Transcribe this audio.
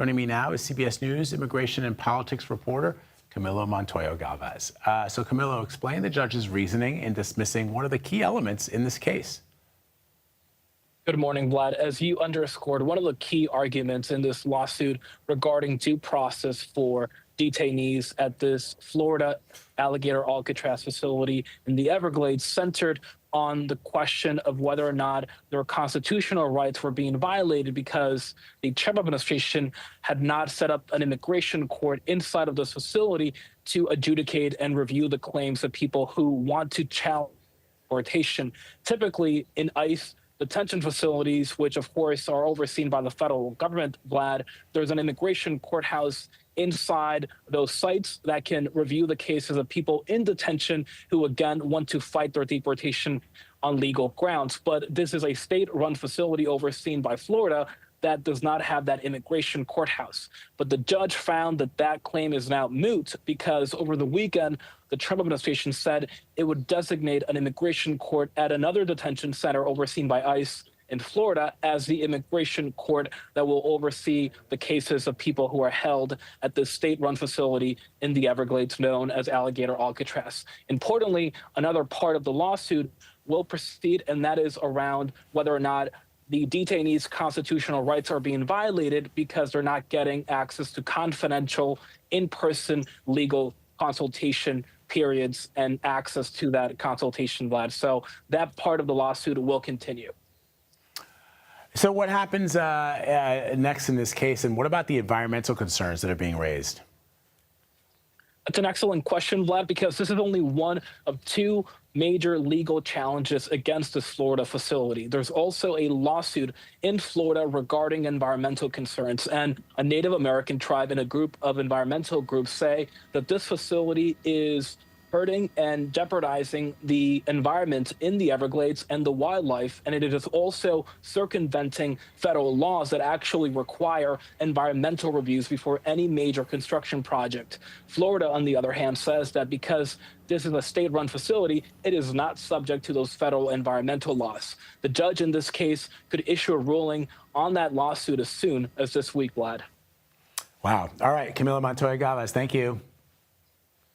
Joining me now is CBS News immigration and politics reporter Camilo Montoya-Galvez. So Camilo, explain the judge's reasoning in dismissing one of the key elements in this case. Good morning, Vlad. As you underscored, one of the key arguments in this lawsuit regarding due process for detainees at this Florida Alligator Alcatraz facility in the Everglades centered on the question of whether or not their constitutional rights were being violated because the Trump administration had not set up an immigration court inside of this facility to adjudicate and review the claims of people who want to challenge deportation. Typically, in ICE detention facilities, which of course are overseen by the federal government, Vlad, there's an immigration courthouse inside those sites that can review the cases of people in detention who, again, want to fight their deportation on legal grounds. But this is a state-run facility overseen by Florida that does not have that immigration courthouse. But the judge found that that claim is now moot because over the weekend, the Trump administration said it would designate an immigration court at another detention center overseen by ICE in Florida as the immigration court that will oversee the cases of people who are held at this state-run facility in the Everglades known as Alligator Alcatraz. Importantly, another part of the lawsuit will proceed, and that is around whether or not the detainees' constitutional rights are being violated because they're not getting access to confidential, in-person legal consultation periods and access to that consultation, Vlad. So that part of the lawsuit will continue. So what happens next in this case, and what about the environmental concerns that are being raised? That's an excellent question, Vlad, because this is only one of two major legal challenges against this Florida facility. There's also a lawsuit in Florida regarding environmental concerns, and a Native American tribe and a group of environmental groups say that this facility is hurting and jeopardizing the environment in the Everglades and the wildlife, and it is also circumventing federal laws that actually require environmental reviews before any major construction project. Florida, on the other hand, says that because this is a state-run facility, it is not subject to those federal environmental laws. The judge in this case could issue a ruling on that lawsuit as soon as this week, Vlad. Wow. All right, Camilo Montoya-Galvez, thank you.